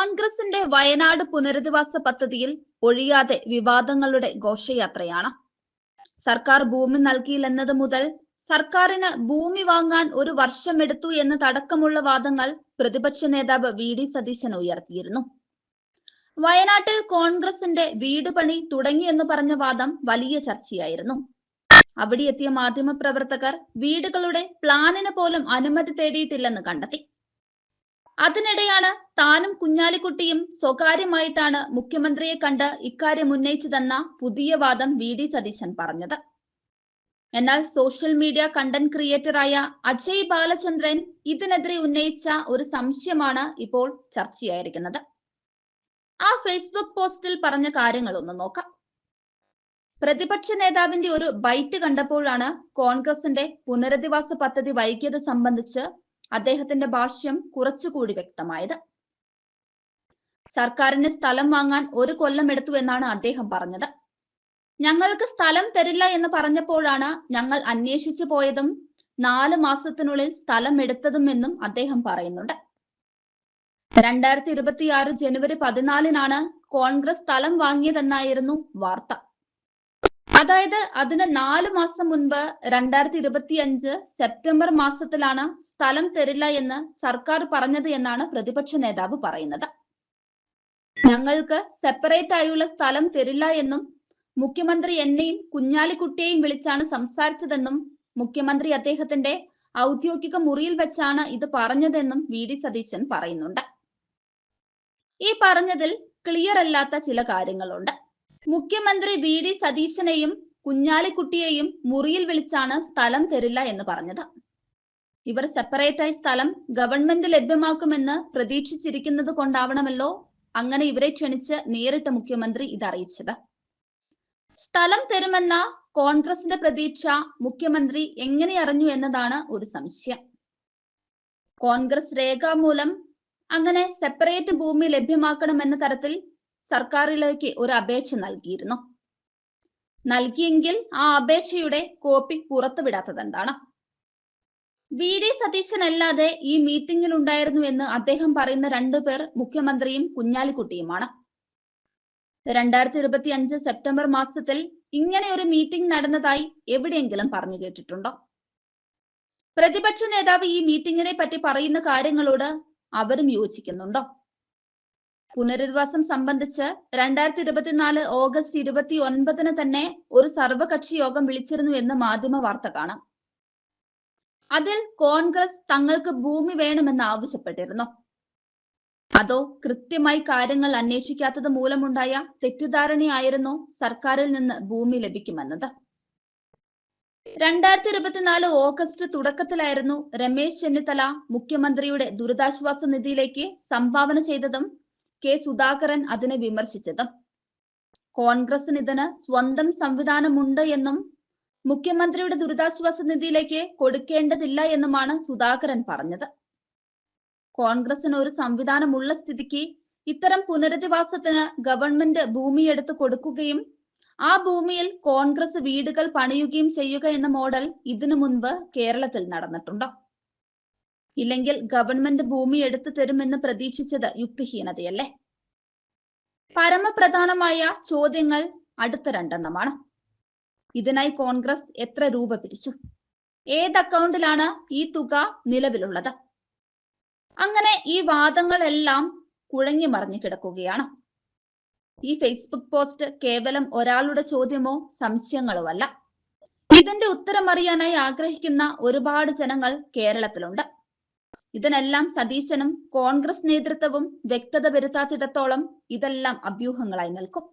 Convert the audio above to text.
കോൺഗ്രസിന്റെ വയനാട് പുനരധിവാസ പദ്ധതിയിൽ ഒഴിയാതെ വിവാദങ്ങളുടെ ഘോഷയാത്രയാണ്. സർക്കാർ ഭൂമി നൽകിയില്ലെന്നത് മുതൽ സർക്കാരിന് ഭൂമി വാങ്ങാൻ ഒരു വർഷമെടുത്തു എന്നതടക്കമുള്ള വാദങ്ങൾ പ്രതിപക്ഷ നേതാവ് വി.ഡി. സതീശൻ ഉയർത്തിയിരുന്നു. വയനാട്ടിൽ കോൺഗ്രസിന്റെ വീട് പണി തുടങ്ങിയെന്ന് പറഞ്ഞ വാദം വലിയ ചർച്ചയായിരുന്നു. അവിടെ എത്തിയ മാധ്യമപ്രവർത്തകർ വീടുകളുടെ പ്ലാനിന് പോലും അനുമതി തേടിയിട്ടില്ലെന്ന് കണ്ടെത്തി. അതിനിടെയാണ് താനും കുഞ്ഞാലിക്കുട്ടിയും സ്വകാര്യമായിട്ടാണ് മുഖ്യമന്ത്രിയെ കണ്ട് ഇക്കാര്യം ഉന്നയിച്ചതെന്ന പുതിയ വാദം വി.ഡി. സതീശൻ പറഞ്ഞത്. എന്നാൽ സോഷ്യൽ മീഡിയ കണ്ടന്റ് ക്രിയേറ്ററായ അജയ് ബാലചന്ദ്രൻ ഇതിനെതിരെ ഉന്നയിച്ച ഒരു സംശയമാണ് ഇപ്പോൾ ചർച്ചയായിരിക്കുന്നത്. ആ ഫേസ്ബുക്ക് പോസ്റ്റിൽ പറഞ്ഞ കാര്യങ്ങൾ ഒന്ന് നോക്കാം. പ്രതിപക്ഷ നേതാവിന്റെ ഒരു ബൈറ്റ് കണ്ടപ്പോഴാണ് കോൺഗ്രസിന്റെ പുനരധിവാസ പദ്ധതി വൈകിയത് സംബന്ധിച്ച് അദ്ദേഹത്തിന്റെ ഭാഷ്യം കുറച്ചുകൂടി വ്യക്തമായത്. സർക്കാരിന് സ്ഥലം വാങ്ങാൻ ഒരു കൊല്ലം എടുത്തു എന്നാണ് അദ്ദേഹം പറഞ്ഞത്. ഞങ്ങൾക്ക് സ്ഥലം തരില്ല എന്ന് പറഞ്ഞപ്പോഴാണ് ഞങ്ങൾ അന്വേഷിച്ചു പോയതും 4 മാസത്തിനുള്ളിൽ സ്ഥലം എടുത്തതും എന്നും അദ്ദേഹം പറയുന്നുണ്ട്. 2026 ജനുവരി 14-നാണ് കോൺഗ്രസ് സ്ഥലം വാങ്ങിയതെന്നായിരുന്നു വാർത്ത. അതായത് അതിന് 4 മാസം മുൻപ് 2025 സെപ്റ്റംബർ മാസത്തിലാണ് സ്ഥലം തരില്ല എന്ന് സർക്കാർ പറഞ്ഞത് എന്നാണ് പ്രതിപക്ഷ നേതാവ് പറയുന്നത്. ഞങ്ങൾക്ക് സെപ്പറേറ്റ് ആയുള്ള സ്ഥലം തരില്ല എന്നും മുഖ്യമന്ത്രി എന്നെയും കുഞ്ഞാലിക്കുട്ടിയെയും വിളിച്ചാണ് സംസാരിച്ചതെന്നും മുഖ്യമന്ത്രി അദ്ദേഹത്തിന്റെ ഔദ്യോഗിക മുറിയിൽ വെച്ചാണ് ഇത് പറഞ്ഞതെന്നും വി.ഡി. സതീശൻ പറയുന്നുണ്ട്. ഈ പറഞ്ഞതിൽ ക്ലിയർ അല്ലാത്ത ചില കാര്യങ്ങളുണ്ട്. മുഖ്യമന്ത്രി വി.ഡി. സതീശനെയും കുഞ്ഞാലിക്കുട്ടിയെയും മുറിയിൽ വിളിച്ചാണ് സ്ഥലം തരില്ല എന്ന് പറഞ്ഞത്. ഇവർ സെപ്പറേറ്റ് ആയി സ്ഥലം ഗവൺമെന്റ് ലഭ്യമാക്കുമെന്ന് പ്രതീക്ഷിച്ചിരിക്കുന്നത് കൊണ്ടാവണമല്ലോ അങ്ങനെ ഇവരെ ക്ഷണിച്ച് നേരിട്ട് മുഖ്യമന്ത്രി ഇത് അറിയിച്ചത്. സ്ഥലം തരുമെന്ന കോൺഗ്രസിന്റെ പ്രതീക്ഷ മുഖ്യമന്ത്രി എങ്ങനെ അറിഞ്ഞു എന്നതാണ് ഒരു സംശയം. കോൺഗ്രസ് രേഖാമൂലം അങ്ങനെ സെപ്പറേറ്റ് ഭൂമി ലഭ്യമാക്കണമെന്ന തരത്തിൽ സർക്കാരിലേക്ക് ഒരു അപേക്ഷ നൽകിയിരുന്നു. നൽകിയെങ്കിൽ ആ അപേക്ഷയുടെ കോപ്പി പുറത്തുവിടാത്തത് എന്താണ്? വി.ഡി. സതീശൻ അല്ലാതെ ഈ മീറ്റിംഗിൽ ഉണ്ടായിരുന്നു എന്ന് അദ്ദേഹം പറയുന്ന 2 പേർ മുഖ്യമന്ത്രിയും കുഞ്ഞാലിക്കുട്ടിയുമാണ്. 2025 സെപ്റ്റംബർ മാസത്തിൽ ഇങ്ങനെ ഒരു മീറ്റിംഗ് നടന്നതായി എവിടെയെങ്കിലും പറഞ്ഞു കേട്ടിട്ടുണ്ടോ? പ്രതിപക്ഷ നേതാവ് ഈ മീറ്റിംഗിനെ പറ്റി പറയുന്ന കാര്യങ്ങളോട് അവരും യോജിക്കുന്നുണ്ടോ? പുനരധിവാസം സംബന്ധിച്ച് 2024 ഓഗസ്റ്റ് 29-ന് തന്നെ ഒരു സർവകക്ഷി യോഗം വിളിച്ചിരുന്നു എന്ന് മാധ്യമ വാർത്ത കാണാം. അതിൽ കോൺഗ്രസ് തങ്ങൾക്ക് ഭൂമി വേണമെന്ന് ആവശ്യപ്പെട്ടിരുന്നു. അതോ കൃത്യമായി കാര്യങ്ങൾ അന്വേഷിക്കാത്തത് മൂലമുണ്ടായ തെറ്റിദ്ധാരണയായിരുന്നു സർക്കാരിൽ നിന്ന് ഭൂമി ലഭിക്കുമെന്നത്? 2024 ഓഗസ്റ്റ് തുടക്കത്തിലായിരുന്നു രമേശ് ചെന്നിത്തല മുഖ്യമന്ത്രിയുടെ ദുരിതാശ്വാസ നിധിയിലേക്ക് സംഭാവന ചെയ്തതും കെ സുധാകരൻ അതിനെ വിമർശിച്ചതും. കോൺഗ്രസിന് ഇതിന് സ്വന്തം സംവിധാനമുണ്ട് എന്നും മുഖ്യമന്ത്രിയുടെ ദുരിതാശ്വാസ നിധിയിലേക്ക് കൊടുക്കേണ്ടതില്ല എന്നുമാണ് സുധാകരൻ പറഞ്ഞത്. കോൺഗ്രസിന് ഒരു സംവിധാനമുള്ള സ്ഥിതിക്ക് ഇത്തരം പുനരധിവാസത്തിന് ഗവൺമെന്റ് ഭൂമിയെടുത്ത് കൊടുക്കുകയും ആ ഭൂമിയിൽ കോൺഗ്രസ് വീടുകൾ പണിയുകയും ചെയ്യുക എന്ന മോഡൽ ഇതിനു മുൻപ് കേരളത്തിൽ നടന്നിട്ടുണ്ടോ? ഇല്ലെങ്കിൽ ഗവൺമെന്റ് ഭൂമി എടുത്തു തരുമെന്ന് പ്രതീക്ഷിച്ചത് യുക്തിഹീനതയല്ലേ? പരമപ്രധാനമായ ചോദ്യങ്ങൾ അടുത്ത 2 ഇതിനായി കോൺഗ്രസ് എത്ര രൂപ പിരിച്ചു? ഏത് അക്കൗണ്ടിലാണ് ഈ തുക നിലവിലുള്ളത്? അങ്ങനെ ഈ വാദങ്ങളെല്ലാം കുഴങ്ങി മറിഞ്ഞു കിടക്കുകയാണ്. ഈ ഫേസ്ബുക്ക് പോസ്റ്റ് കേവലം ഒരാളുടെ ചോദ്യമോ സംശയങ്ങളോ അല്ല. ഇതിന്റെ ഉത്തരം അറിയാനായി ആഗ്രഹിക്കുന്ന ഒരുപാട് ജനങ്ങൾ കേരളത്തിലുണ്ട്. ഇതിനെല്ലാം സതീശനും കോൺഗ്രസ് നേതൃത്വവും വ്യക്തത വരുത്താത്തിടത്തോളം ഇതെല്ലാം അഭ്യൂഹങ്ങളായി നിൽക്കും.